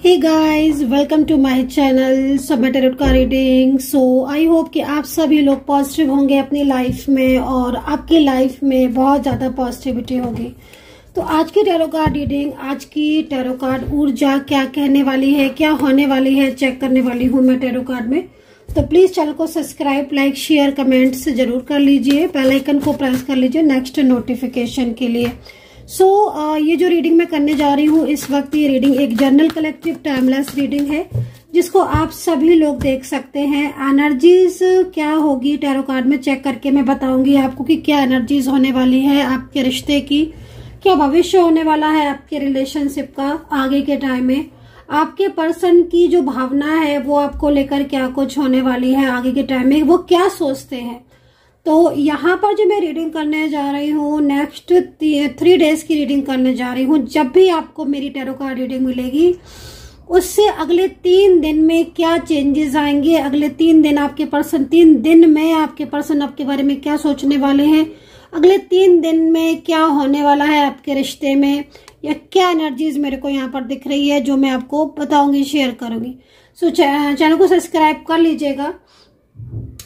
Hey guys, welcome to my channel Samay tarot का reading. So I hope कि आप सभी लोग पॉजिटिव होंगे अपनी लाइफ में और आपकी लाइफ में बहुत ज़्यादा पॉजिटिविटी होगी। तो आज की टैरो कार्ड रीडिंग, आज की टैरो कार्ड ऊर्जा क्या कहने वाली है, क्या होने वाली है, चेक करने वाली हूँ मैं टैरो कार्ड में। तो प्लीज चैनल को सब्सक्राइब, लाइक, शेयर, कमेंट्स जरूर कर लीजिए। बेल आइकन को प्रेस कर लीजिए नेक्स्ट नोटिफिकेशन के लिए। ये जो रीडिंग मैं करने जा रही हूँ इस वक्त, ये रीडिंग एक जनरल कलेक्टिव टाइमलेस रीडिंग है जिसको आप सभी लोग देख सकते हैं। एनर्जीज क्या होगी टैरो कार्ड में चेक करके मैं बताऊंगी आपको कि क्या एनर्जीज होने वाली है आपके रिश्ते की, क्या भविष्य होने वाला है आपके रिलेशनशिप का आगे के टाइम में, आपके पर्सन की जो भावना है वो आपको लेकर क्या कुछ होने वाली है आगे के टाइम में, वो क्या सोचते हैं। तो यहाँ पर जो मैं रीडिंग करने जा रही हूँ, नेक्स्ट 3 डेज की रीडिंग करने जा रही हूँ। जब भी आपको मेरी टैरो कार्ड रीडिंग मिलेगी उससे अगले 3 दिन में क्या चेंजेस आएंगे, अगले 3 दिन आपके पर्सन 3 दिन में आपके पर्सन आपके बारे में क्या सोचने वाले हैं, अगले 3 दिन में क्या होने वाला है आपके रिश्ते में, या क्या एनर्जीज मेरे को यहाँ पर दिख रही है जो मैं आपको बताऊंगी, शेयर करूंगी। सो चैनल को सब्सक्राइब कर लीजिएगा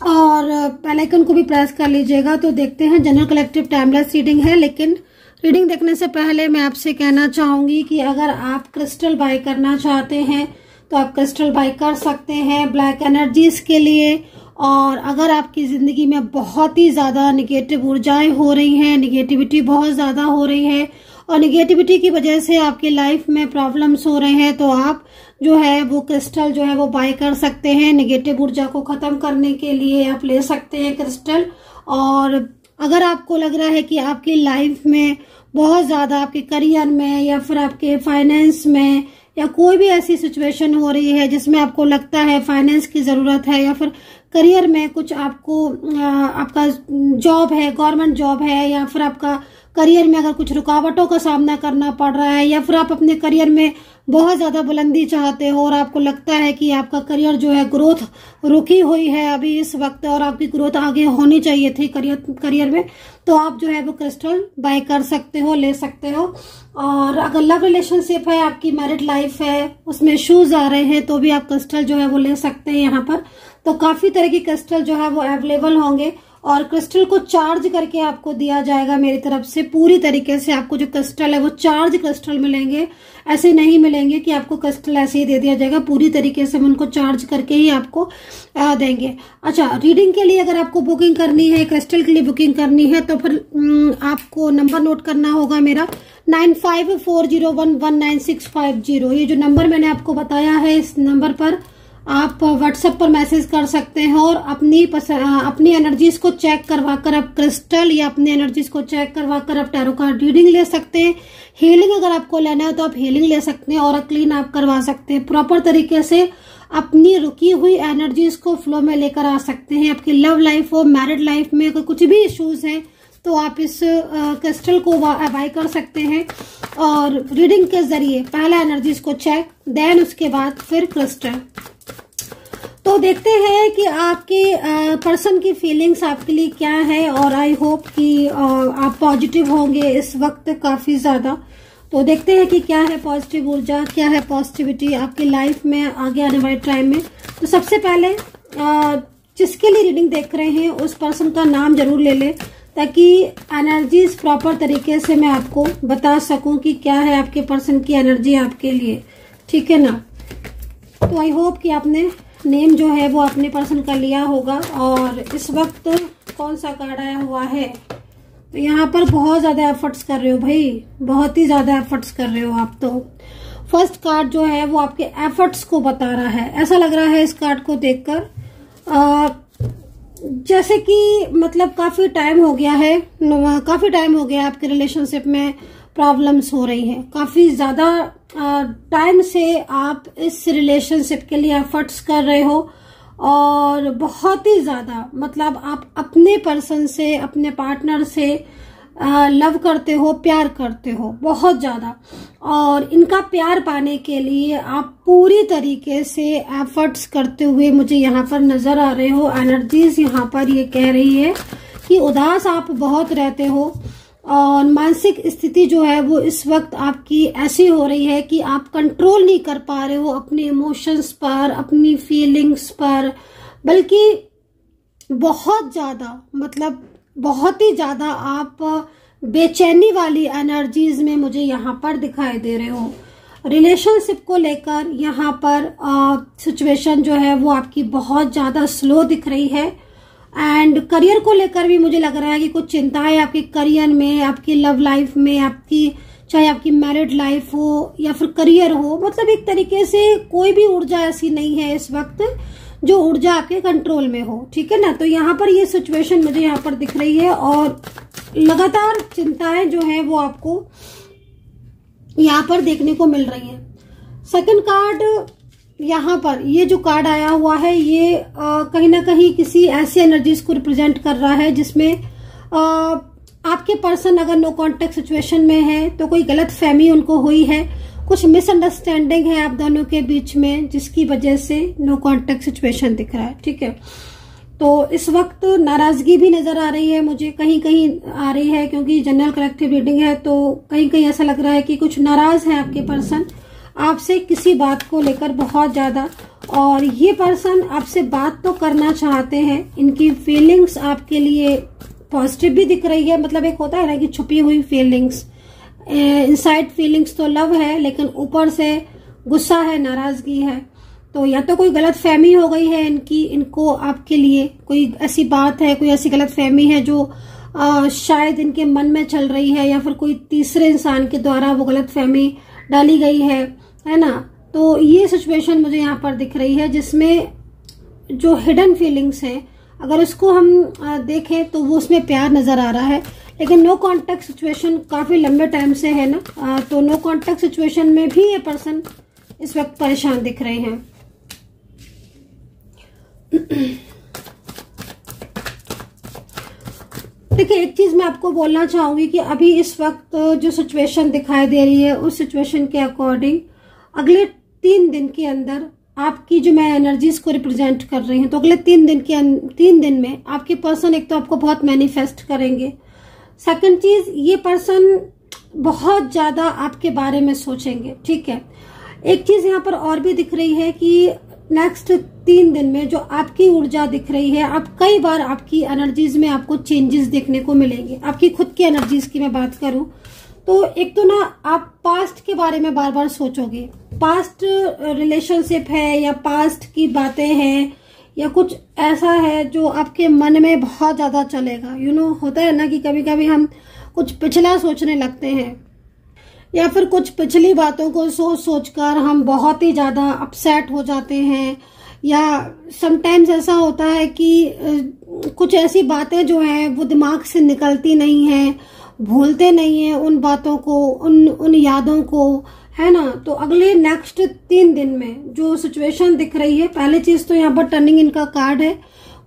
और बेल आइकन को भी प्रेस कर लीजिएगा। तो देखते हैं, जनरल कलेक्टिव टाइमलेस रीडिंग है, लेकिन रीडिंग देखने से पहले मैं आपसे कहना चाहूंगी कि अगर आप क्रिस्टल बाय करना चाहते हैं तो आप क्रिस्टल बाय कर सकते हैं ब्लैक एनर्जीज के लिए। और अगर आपकी जिंदगी में बहुत ही ज्यादा निगेटिव ऊर्जाएं हो रही हैं, निगेटिविटी बहुत ज्यादा हो रही है और निगेटिविटी की वजह से आपकी लाइफ में प्रॉब्लम्स हो रहे हैं, तो आप जो है वो क्रिस्टल जो है वो बाय कर सकते हैं। निगेटिव ऊर्जा को खत्म करने के लिए आप ले सकते हैं क्रिस्टल। और अगर आपको लग रहा है कि आपकी लाइफ में बहुत ज्यादा आपके करियर में या फिर आपके फाइनेंस में या कोई भी ऐसी सिचुएशन हो रही है जिसमें आपको लगता है फाइनेंस की जरूरत है, या फिर करियर में कुछ आपको आपका जॉब है, गवर्नमेंट जॉब है, या फिर आपका करियर में अगर कुछ रुकावटों का सामना करना पड़ रहा है, या फिर आप अपने करियर में बहुत ज्यादा बुलंदी चाहते हो और आपको लगता है कि आपका करियर जो है ग्रोथ रुकी हुई है अभी इस वक्त और आपकी ग्रोथ आगे होनी चाहिए थी करियर में, तो आप जो है वो क्रिस्टल बाय कर सकते हो, ले सकते हो। और अगर लव रिलेशनशिप है, आपकी मैरिड लाइफ है, उसमें इश्यूज आ रहे हैं, तो भी आप क्रिस्टल जो है वो ले सकते हैं यहाँ पर। तो काफी तरह की क्रिस्टल जो है वो अवेलेबल होंगे और क्रिस्टल को चार्ज करके आपको दिया जाएगा मेरी तरफ से। पूरी तरीके से आपको जो क्रिस्टल है वो चार्ज क्रिस्टल मिलेंगे, ऐसे नहीं मिलेंगे कि आपको क्रिस्टल ऐसे ही दे दिया जाएगा। पूरी तरीके से हम उनको चार्ज करके ही आपको देंगे। अच्छा, रीडिंग के लिए अगर आपको बुकिंग करनी है, क्रिस्टल के लिए बुकिंग करनी है, तो फिर आपको नंबर नोट करना होगा मेरा 9540119650। ये जो नंबर मैंने आपको बताया है, इस नंबर पर आप व्हाट्सएप पर मैसेज कर सकते हैं और अपनी एनर्जीज को चेक करवाकर आप क्रिस्टल या अपनी एनर्जीज को चेक करवाकर आप टैरो कार्ड रीडिंग ले सकते हैं। हीलिंग अगर आपको लेना है तो आप हीलिंग ले सकते हैं और क्लीन आप करवा सकते हैं। प्रॉपर तरीके से अपनी रुकी हुई एनर्जीज को फ्लो में लेकर आ सकते हैं। आपकी लव लाइफ हो, मैरिड लाइफ में अगर कुछ भी इश्यूज है तो आप इस क्रिस्टल को बाय कर सकते हैं। और रीडिंग के जरिए पहला एनर्जीज को चेक, देन उसके बाद फिर क्रिस्टल। तो देखते हैं कि आपके पर्सन की फीलिंग्स आपके लिए क्या है। और आई होप कि आप पॉजिटिव होंगे इस वक्त काफी ज्यादा। तो देखते हैं कि क्या है पॉजिटिव ऊर्जा, क्या है पॉजिटिविटी आपकी लाइफ में आगे आने वाले टाइम में। तो सबसे पहले जिसके लिए रीडिंग देख रहे हैं उस पर्सन का नाम जरूर ले लें ताकि एनर्जीज प्रॉपर तरीके से मैं आपको बता सकूं कि क्या है आपके पर्सन की एनर्जी आपके लिए, ठीक है ना। तो आई होप कि आपने नेम जो है वो अपने पर्सन का लिया होगा। और इस वक्त कौन सा कार्ड आया हुआ है, तो यहाँ पर बहुत ज्यादा एफर्ट्स कर रहे हो भाई, बहुत ही ज्यादा एफर्ट्स कर रहे हो आप। तो फर्स्ट कार्ड जो है वो आपके एफर्ट्स को बता रहा है। ऐसा लग रहा है इस कार्ड को देखकर जैसे कि मतलब काफी टाइम हो गया आपके रिलेशनशिप में प्रॉब्लम्स हो रही हैं, काफी ज्यादा टाइम से आप इस रिलेशनशिप के लिए एफर्ट्स कर रहे हो और बहुत ही ज्यादा मतलब आप अपने पर्सन से, अपने पार्टनर से लव करते हो, प्यार करते हो बहुत ज्यादा। और इनका प्यार पाने के लिए आप पूरी तरीके से एफर्ट्स करते हुए मुझे यहाँ पर नजर आ रहे हो। एनर्जीज यहाँ पर ये कह रही है कि उदास आप बहुत रहते हो और मानसिक स्थिति जो है वो इस वक्त आपकी ऐसी हो रही है कि आप कंट्रोल नहीं कर पा रहे हो अपने इमोशंस पर, अपनी फीलिंग्स पर, बल्कि बहुत ज्यादा, मतलब बहुत ही ज्यादा आप बेचैनी वाली एनर्जीज में मुझे यहाँ पर दिखाई दे रहे हो। रिलेशनशिप को लेकर यहाँ पर सिचुएशन जो है वो आपकी बहुत ज्यादा स्लो दिख रही है। एंड करियर को लेकर भी मुझे लग रहा है कि कुछ चिंताएं आपके करियर में, आपकी लव लाइफ में, आपकी चाहे आपकी मैरिड लाइफ हो या फिर करियर हो, मतलब एक तरीके से कोई भी ऊर्जा ऐसी नहीं है इस वक्त जो ऊर्जा आपके कंट्रोल में हो, ठीक है ना। तो यहाँ पर ये सिचुएशन मुझे यहाँ पर दिख रही है और लगातार चिंताएं जो है वो आपको यहाँ पर देखने को मिल रही है। सेकंड कार्ड यहाँ पर ये जो कार्ड आया हुआ है ये कहीं ना कहीं किसी ऐसी एनर्जीज को रिप्रेजेंट कर रहा है जिसमें आपके पर्सन अगर नो कॉन्टेक्ट सिचुएशन में है तो कोई गलत फहमी उनको हुई है, कुछ मिसअंडरस्टैंडिंग है आप दोनों के बीच में, जिसकी वजह से नो कॉन्टेक्ट सिचुएशन दिख रहा है, ठीक है। तो इस वक्त नाराजगी भी नजर आ रही है मुझे, कहीं कहीं आ रही है, क्योंकि जनरल कलेक्टिव रीडिंग है तो कहीं कहीं ऐसा लग रहा है कि कुछ नाराज है आपके पर्सन आपसे किसी बात को लेकर बहुत ज्यादा। और ये पर्सन आपसे बात तो करना चाहते हैं, इनकी फीलिंग्स आपके लिए पॉजिटिव भी दिख रही है, मतलब एक होता है ना कि छुपी हुई फीलिंग्स, इनसाइड फीलिंग्स तो लव है लेकिन ऊपर से गुस्सा है, नाराजगी है। तो या तो कोई गलत फहमी हो गई है इनकी, इनको आपके लिए कोई ऐसी बात है, कोई ऐसी गलत फहमी है जो शायद इनके मन में चल रही है, या फिर कोई तीसरे इंसान के द्वारा वो गलत फहमी डाली गई है ना। तो ये सिचुएशन मुझे यहाँ पर दिख रही है जिसमें जो हिडन फीलिंग्स है अगर उसको हम देखें तो वो उसमें प्यार नजर आ रहा है, लेकिन नो कांटेक्ट सिचुएशन काफी लंबे टाइम से है ना, तो नो कांटेक्ट सिचुएशन में भी ये पर्सन इस वक्त परेशान दिख रहे हैं। देखिए एक चीज मैं आपको बोलना चाहूंगी कि अभी इस वक्त जो सिचुएशन दिखाई दे रही है उस सिचुएशन के अकॉर्डिंग अगले 3 दिन के अंदर आपकी जो मैं एनर्जीज को रिप्रेजेंट कर रही हूँ, तो अगले 3 दिन में आपके पर्सन एक तो आपको बहुत मैनिफेस्ट करेंगे। सेकंड चीज, ये पर्सन बहुत ज्यादा आपके बारे में सोचेंगे, ठीक है। एक चीज यहाँ पर और भी दिख रही है कि नेक्स्ट 3 दिन में जो आपकी ऊर्जा दिख रही है, आप कई बार आपकी एनर्जीज में आपको चेंजेस देखने को मिलेंगे। आपकी खुद की एनर्जीज की मैं बात करूं तो एक तो ना आप पास्ट के बारे में बार बार सोचोगे, पास्ट रिलेशनशिप है या पास्ट की बातें हैं या कुछ ऐसा है जो आपके मन में बहुत ज्यादा चलेगा। होता है ना कि कभी कभी हम कुछ पिछला सोचने लगते हैं या फिर कुछ पिछली बातों को सोचकर हम बहुत ही ज्यादा अपसेट हो जाते हैं, या समटाइम्स ऐसा होता है कि कुछ ऐसी बातें जो हैं वो दिमाग से निकलती नहीं है, भूलते नहीं है उन बातों को, उन यादों को, है ना। तो अगले नेक्स्ट 3 दिन में जो सिचुएशन दिख रही है, पहली चीज तो यहाँ पर टर्निंग इनका कार्ड है,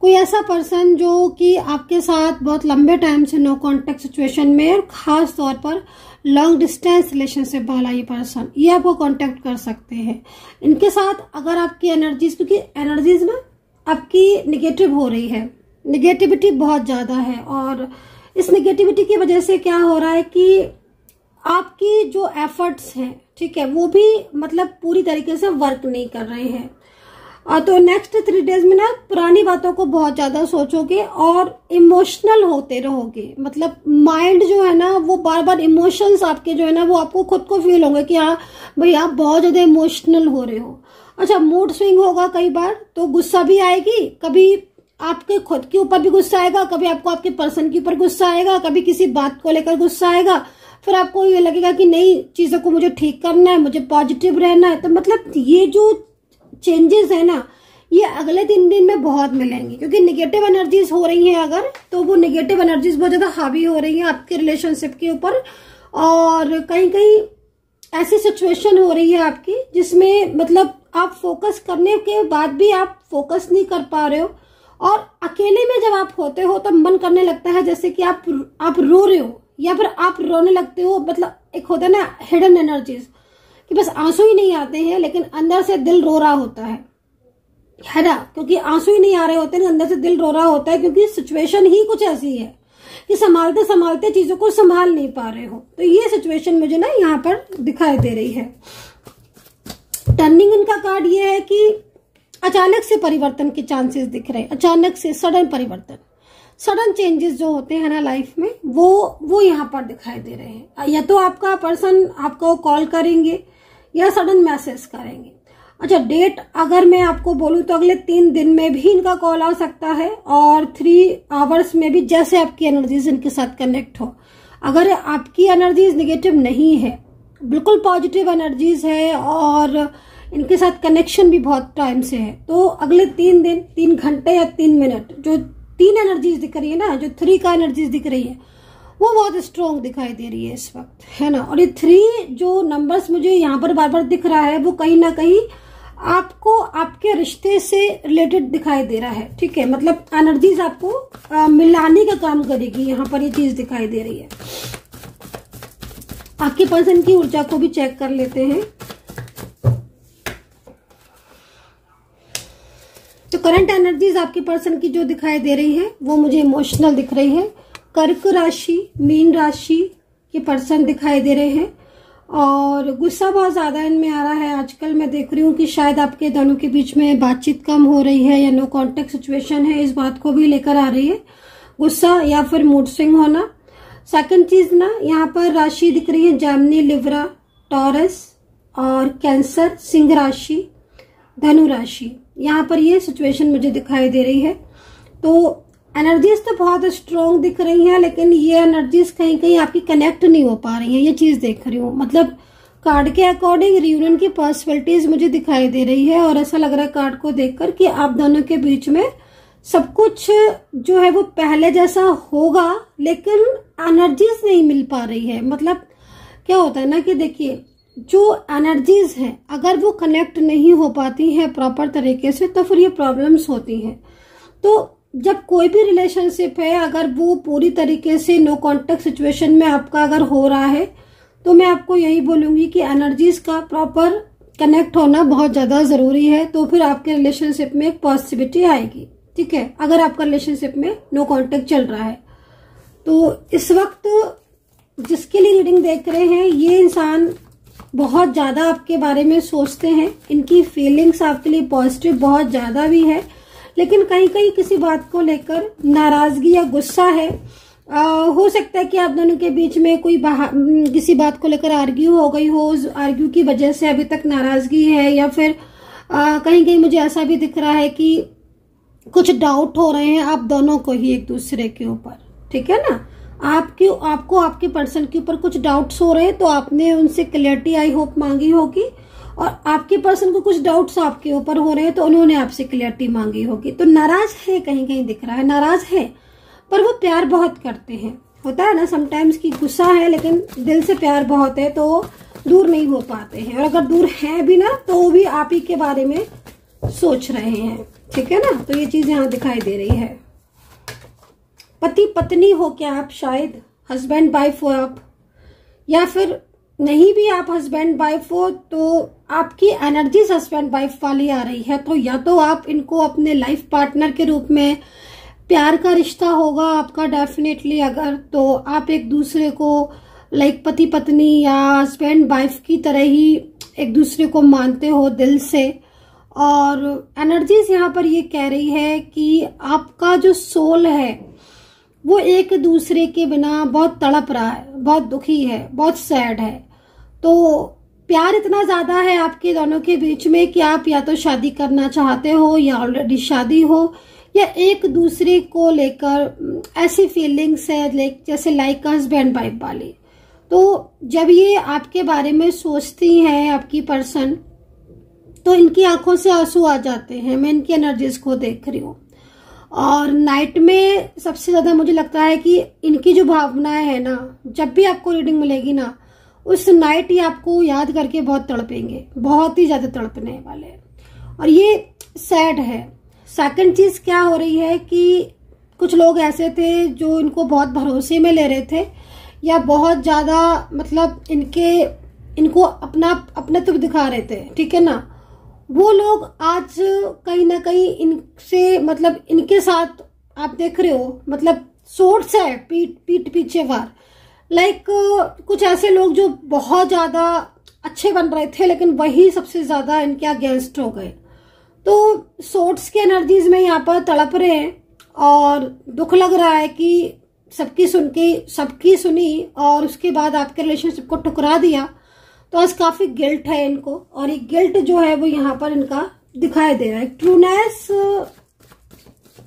कोई ऐसा पर्सन जो कि आपके साथ बहुत लंबे टाइम से नो कांटेक्ट सिचुएशन में और खास तौर पर लॉन्ग डिस्टेंस रिलेशनशिप वाला ये पर्सन, ये आपको कांटेक्ट कर सकते हैं। इनके साथ अगर आपकी एनर्जीज, क्योंकि एनर्जीज ना आपकी निगेटिव हो रही है, निगेटिविटी बहुत ज्यादा है, और इस निगेटिविटी की वजह से क्या हो रहा है कि आपकी जो एफर्ट्स हैं, ठीक है, वो भी मतलब पूरी तरीके से वर्क नहीं कर रहे हैं। तो नेक्स्ट 3 डेज में ना पुरानी बातों को बहुत ज्यादा सोचोगे और इमोशनल होते रहोगे, मतलब माइंड जो है ना वो बार बार इमोशंस आपके जो है ना वो आपको खुद को फील होंगे कि हाँ भाई आप बहुत ज्यादा इमोशनल हो रहे हो। अच्छा, मूड स्विंग होगा कई बार, तो गुस्सा भी आएगी, कभी आपके खुद के ऊपर भी गुस्सा आएगा, कभी आपको आपके पर्सन के ऊपर गुस्सा आएगा, कभी किसी बात को लेकर गुस्सा आएगा, फिर आपको ये लगेगा कि नई चीजों को मुझे ठीक करना है, मुझे पॉजिटिव रहना है। तो मतलब ये जो चेंजेस है ना ये अगले 3 दिन में बहुत मिलेंगी, क्योंकि निगेटिव एनर्जीज हो रही हैं अगर, तो वो निगेटिव एनर्जीज बहुत ज्यादा हावी हो रही हैं आपके रिलेशनशिप के ऊपर, और कहीं कहीं ऐसी सिचुएशन हो रही है आपकी जिसमें मतलब आप फोकस करने के बाद भी आप फोकस नहीं कर पा रहे हो, और अकेले में जब आप होते हो तब मन करने लगता है जैसे कि आप रो रहे हो या फिर आप रोने लगते हो। मतलब एक होता है ना हिडन एनर्जीज कि बस आंसू ही नहीं आते हैं लेकिन अंदर से दिल रो रहा होता है ना, क्योंकि आंसू ही नहीं आ रहे होते हैं, अंदर से दिल रो रहा होता है, क्योंकि सिचुएशन ही कुछ ऐसी है कि संभालते संभालते चीजों को संभाल नहीं पा रहे हो। तो ये सिचुएशन मुझे ना यहाँ पर दिखाई दे रही है। टर्निंग इनका कार्ड ये है कि अचानक से परिवर्तन के चांसेस दिख रहे हैं, अचानक से सडन परिवर्तन, सडन चेंजेस जो होते हैं ना लाइफ में, वो यहाँ पर दिखाई दे रहे हैं। या तो आपका पर्सन आपको कॉल करेंगे या सडन मैसेज करेंगे। अच्छा, डेट अगर मैं आपको बोलूं तो अगले 3 दिन में भी इनका कॉल आ सकता है और 3 आवर्स में भी, जैसे आपकी एनर्जीज इनके साथ कनेक्ट हो। अगर आपकी एनर्जीज निगेटिव नहीं है, बिल्कुल पॉजिटिव एनर्जीज है और इनके साथ कनेक्शन भी बहुत टाइम से है, तो अगले 3 दिन, 3 घंटे या 3 मिनट, जो 3 एनर्जीज दिख रही है ना, जो 3 का एनर्जीज दिख रही है, वो बहुत स्ट्रॉन्ग दिखाई दे रही है इस वक्त, है ना। और ये 3 जो नंबर्स मुझे यहाँ पर बार बार दिख रहा है, वो कहीं ना कहीं आपको आपके रिश्ते से रिलेटेड दिखाई दे रहा है, ठीक है। मतलब एनर्जीज आपको मिलाने का काम करेगी, यहाँ पर ये चीज दिखाई दे रही है। आपके पर्सन की ऊर्जा को भी चेक कर लेते हैं। तो करंट एनर्जीज आपके पर्सन की जो दिखाई दे रही है वो मुझे इमोशनल दिख रही है। कर्क राशि, मीन राशि के पर्सन दिखाई दे रहे हैं और गुस्सा बहुत ज्यादा इनमें आ रहा है। आजकल मैं देख रही हूँ कि शायद आपके दोनों के बीच में बातचीत कम हो रही है या नो कांटेक्ट सिचुएशन है, इस बात को भी लेकर आ रही है गुस्सा या फिर मूड स्विंग होना। सेकंड चीज ना, यहाँ पर राशि दिख रही है जेमिनी, लिब्रा, टॉरस और कैंसर, सिंह राशि, धनु राशि। यहाँ पर ये सिचुएशन मुझे दिखाई दे रही है। तो एनर्जीज तो बहुत स्ट्रॉन्ग दिख रही हैं, लेकिन ये एनर्जीज कहीं कहीं आपकी कनेक्ट नहीं हो पा रही हैं, ये चीज देख रही हूँ। मतलब कार्ड के अकॉर्डिंग रियूनियन की पॉसिबिलिटीज मुझे दिखाई दे रही है और ऐसा लग रहा है कार्ड को देखकर कि आप दोनों के बीच में सब कुछ जो है वो पहले जैसा होगा, लेकिन एनर्जीज नहीं मिल पा रही है। मतलब क्या होता है ना कि देखिए, जो एनर्जीज है अगर वो कनेक्ट नहीं हो पाती है प्रॉपर तरीके से, तो फिर ये प्रॉब्लम्स होती हैं। तो जब कोई भी रिलेशनशिप है, अगर वो पूरी तरीके से नो कांटेक्ट सिचुएशन में आपका अगर हो रहा है, तो मैं आपको यही बोलूंगी कि एनर्जीज का प्रॉपर कनेक्ट होना बहुत ज्यादा जरूरी है। तो फिर आपके रिलेशनशिप में एक पॉजिटिविटी आएगी, ठीक है। अगर आपका रिलेशनशिप में नो कांटेक्ट चल रहा है, तो इस वक्त जिसके लिए रीडिंग देख रहे हैं, ये इंसान बहुत ज्यादा आपके बारे में सोचते हैं, इनकी फीलिंग्स आपके लिए पॉजिटिव बहुत ज्यादा भी है, लेकिन कहीं कहीं किसी बात को लेकर नाराजगी या गुस्सा है। हो सकता है कि आप दोनों के बीच में कोई किसी बात को लेकर आर्ग्यू हो गई हो, आर्ग्यू की वजह से अभी तक नाराजगी है, या फिर कहीं कहीं मुझे ऐसा भी दिख रहा है कि कुछ डाउट हो रहे हैं आप दोनों को ही एक दूसरे के ऊपर, ठीक है ना। आपको आपके पर्सन के ऊपर कुछ डाउट्स हो रहे हैं, तो आपने उनसे क्लियरिटी आई होप मांगी होगी, और आपके पर्सन को कुछ डाउट्स आपके ऊपर हो रहे हैं तो उन्होंने आपसे क्लियरिटी मांगी होगी। तो नाराज है, कहीं कहीं दिख रहा है नाराज है, पर वो प्यार बहुत करते हैं। होता है ना समटाइम्स की गुस्सा है लेकिन दिल से प्यार बहुत है, तो दूर नहीं हो पाते हैं। और अगर दूर है भी ना, तो वो भी आप ही के बारे में सोच रहे हैं, ठीक है ना। तो ये चीज यहाँ दिखाई दे रही है। पति पत्नी हो क्या आप, शायद हस्बैंड वाइफ हो आप, या फिर नहीं भी आप हस्बैंड वाइफ हो तो आपकी एनर्जीज हस्बैंड वाइफ वाली आ रही है। तो या तो आप इनको अपने लाइफ पार्टनर के रूप में, प्यार का रिश्ता होगा आपका डेफिनेटली, अगर तो आप एक दूसरे को लाइक पति पत्नी या हस्बैंड वाइफ की तरह ही एक दूसरे को मानते हो दिल से। और एनर्जीज यहाँ पर ये कह रही है कि आपका जो सोल है वो एक दूसरे के बिना बहुत तड़प रहा है, बहुत दुखी है, बहुत सैड है। तो प्यार इतना ज्यादा है आपके दोनों के बीच में कि आप या तो शादी करना चाहते हो या ऑलरेडी शादी हो, या एक दूसरे को लेकर ऐसी फीलिंग्स है जैसे लाइक हस्बैंड वाइफ वाली। तो जब ये आपके बारे में सोचती हैं आपकी पर्सन, तो इनकी आंखों से आंसू आ जाते हैं। मैं इनकी एनर्जीज को देख रही हूँ। और नाइट में सबसे ज्यादा मुझे लगता है कि इनकी जो भावनाएं है ना, जब भी आपको रीडिंग मिलेगी ना, उस नाइट ही आपको याद करके बहुत तड़पेंगे, बहुत ही ज्यादा तड़पने वाले। और ये सैड है। सेकंड चीज क्या हो रही है कि कुछ लोग ऐसे थे जो इनको बहुत भरोसे में ले रहे थे, या बहुत ज्यादा मतलब इनको अपना दिखा रहे थे, ठीक है ना। वो लोग आज कहीं ना कहीं इनसे, मतलब इनके साथ आप देख रहे हो, मतलब सोर्ट्स है, पीठ पीछे वार। लाइक कुछ ऐसे लोग जो बहुत ज्यादा अच्छे बन रहे थे लेकिन वही सबसे ज्यादा इनके अगेंस्ट हो गए। तो सोर्ट्स की एनर्जीज में यहाँ पर तड़प रहे हैं और दुख लग रहा है कि सबकी सुनी और उसके बाद आपके रिलेशनशिप को ठुकरा दिया। तो आज काफी गिल्ट है इनको और ये गिल्ट जो है वो यहाँ पर इनका दिखाई दे रहा है।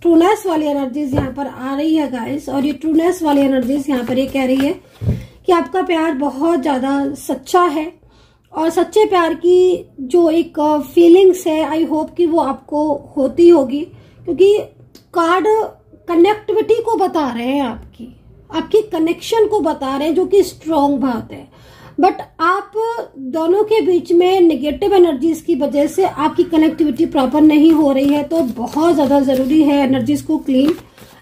ट्रूनेस वाली एनर्जीज यहाँ पर आ रही है गाइस, और ये ट्रूनेस वाली एनर्जीज यहाँ पर ये कह रही है कि आपका प्यार बहुत ज्यादा सच्चा है और सच्चे प्यार की जो एक फीलिंग्स है आई होप कि वो आपको होती होगी, क्योंकि कार्ड कनेक्टिविटी को बता रहे हैं, आपकी कनेक्शन को बता रहे हैं जो कि स्ट्रॉन्ग बात है। बट आप दोनों के बीच में नेगेटिव एनर्जीज की वजह से आपकी कनेक्टिविटी प्रॉपर नहीं हो रही है। तो बहुत ज्यादा जरूरी है एनर्जीज को क्लीन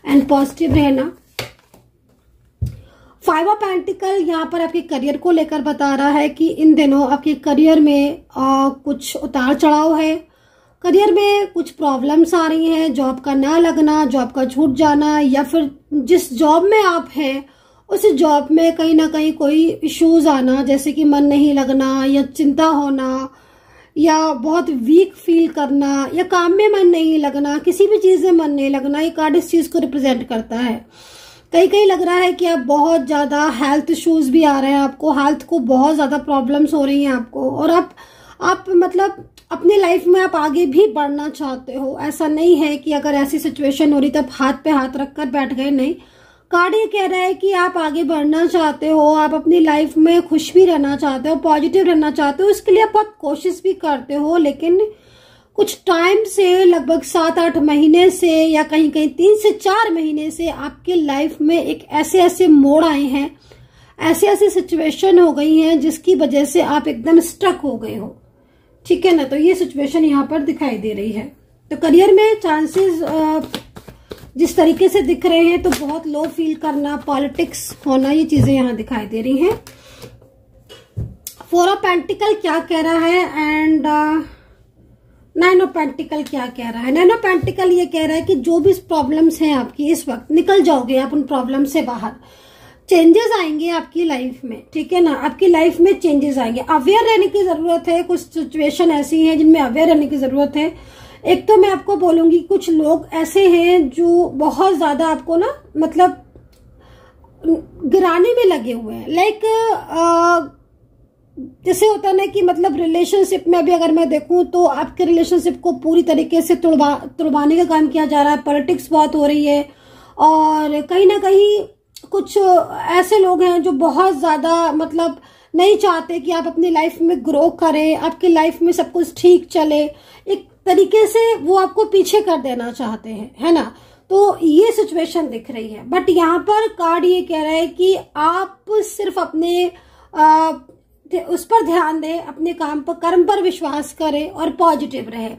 एंड पॉजिटिव रहना। 5 ऑफ पेंटिकल यहाँ पर आपके करियर को लेकर बता रहा है कि इन दिनों आपके करियर में कुछ उतार चढ़ाव है, करियर में कुछ प्रॉब्लम्स आ रही हैं, जॉब का ना लगना, जॉब का छूट जाना, या फिर जिस जॉब में आप हैं उस जॉब में कहीं ना कहीं कोई इश्यूज आना, जैसे कि मन नहीं लगना या चिंता होना या बहुत वीक फील करना या काम में मन नहीं लगना, किसी भी चीज में मन नहीं लगना। ये कार्ड इस चीज को रिप्रेजेंट करता है। कहीं लग रहा है कि आप बहुत ज्यादा हेल्थ इश्यूज भी आ रहे हैं, आपको हेल्थ को बहुत ज्यादा प्रॉब्लम्स हो रही हैं आपको, और आप मतलब अपनी लाइफ में आप आगे भी बढ़ना चाहते हो। ऐसा नहीं है कि अगर ऐसी सिचुएशन हो रही तब हाथ पे हाथ रखकर बैठ गए, नहीं। कार्ड ये कह रहा है कि आप आगे बढ़ना चाहते हो, आप अपनी लाइफ में खुश भी रहना चाहते हो, पॉजिटिव रहना चाहते हो, इसके लिए आप बहुत कोशिश भी करते हो। लेकिन कुछ टाइम से, लगभग 7-8 महीने से या कहीं 3 से 4 महीने से आपके लाइफ में एक ऐसे मोड़ आए हैं, ऐसे सिचुएशन हो गई हैं जिसकी वजह से आप एकदम स्टक हो गए हो, ठीक है ना। तो ये सिचुएशन यहाँ पर दिखाई दे रही है। तो करियर में चांसेस जिस तरीके से दिख रहे हैं, तो बहुत लो फील करना, पॉलिटिक्स होना, ये चीजें यहाँ दिखाई दे रही हैं। 4 ऑफ पेंटिकल क्या कह रहा है एंड 9 ऑफ पेंटिकल क्या कह रहा है। 9 ऑफ पेंटिकल ये कह रहा है कि जो भी प्रॉब्लम्स हैं आपकी इस वक्त, निकल जाओगे आप उन प्रॉब्लम से बाहर, चेंजेस आएंगे आपकी लाइफ में, ठीक है ना। आपकी लाइफ में चेंजेस आएंगे, अवेयर रहने की जरूरत है। कुछ सिचुएशन ऐसी हैं जिनमें अवेयर रहने की जरूरत है। एक तो मैं आपको बोलूंगी कुछ लोग ऐसे हैं जो बहुत ज्यादा आपको ना मतलब गिराने में लगे हुए हैं। लाइक जैसे होता है ना कि मतलब रिलेशनशिप में अभी अगर मैं देखूं तो आपके रिलेशनशिप को पूरी तरीके से तुड़वाने का काम किया जा रहा है। पॉलिटिक्स बहुत हो रही है और कहीं ना कहीं कुछ ऐसे लोग हैं जो बहुत ज्यादा मतलब नहीं चाहते कि आप अपनी लाइफ में ग्रो करें, आपकी लाइफ में सब कुछ ठीक चले। एक तरीके से वो आपको पीछे कर देना चाहते हैं, है ना। तो ये सिचुएशन दिख रही है। बट यहाँ पर कार्ड ये कह रहा है कि आप सिर्फ अपने उस पर ध्यान दें, अपने काम पर, कर्म पर विश्वास करें और पॉजिटिव रहे,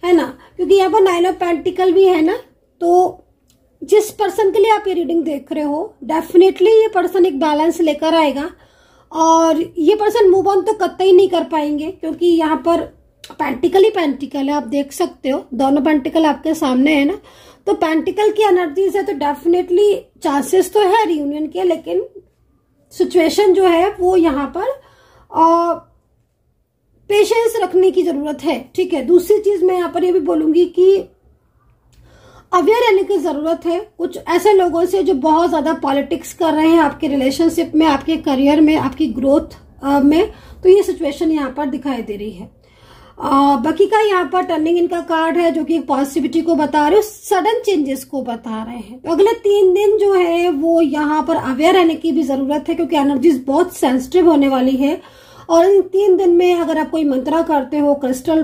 है ना। क्योंकि यहाँ पर 9 ऑफ पेंटिकल भी है ना। तो जिस पर्सन के लिए आप ये रीडिंग देख रहे हो, डेफिनेटली ये पर्सन एक बैलेंस लेकर आएगा और ये पर्सन मूव ऑन तो कतई नहीं कर पाएंगे, क्योंकि यहाँ पर पेंटिकल ही पेंटिकल है। आप देख सकते हो दोनों पेंटिकल आपके सामने है ना। तो पेंटिकल की एनर्जीज है तो डेफिनेटली चांसेस तो है रियूनियन के, लेकिन सिचुएशन जो है वो यहाँ पर पेशेंस रखने की जरूरत है, ठीक है। दूसरी चीज मैं यहाँ पर ये भी बोलूंगी कि अवेयर रहने की जरूरत है कुछ ऐसे लोगों से जो बहुत ज्यादा पॉलिटिक्स कर रहे हैं आपके रिलेशनशिप में, आपके करियर में, आपकी ग्रोथ में। तो ये सिचुएशन यहाँ पर दिखाई दे रही है। बाकी का यहाँ पर टर्निंग इनका कार्ड है जो कि पॉजिटिविटी को बता रहे हो, सडन चेंजेस को बता रहे हैं। तो अगले 3 दिन जो है वो यहाँ पर अवेयर रहने की भी जरूरत है, क्योंकि एनर्जीज बहुत सेंसिटिव होने वाली है। और इन 3 दिन में अगर आप कोई मंत्रा करते हो, क्रिस्टल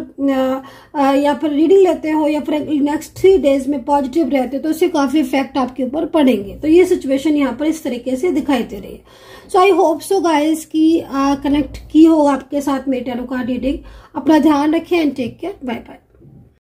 या फिर रीडिंग लेते हो या फिर नेक्स्ट 3 डेज में पॉजिटिव रहते हो, तो उससे काफी इफेक्ट आपके ऊपर पड़ेंगे। तो ये सिचुएशन यहाँ पर इस तरीके से दिखाई दे रही है। सो आई होप सो गाइस कि कनेक्ट की हो आपके साथ मेरी टैरो कार्ड रीडिंग। अपना ध्यान रखें and take care. Bye bye.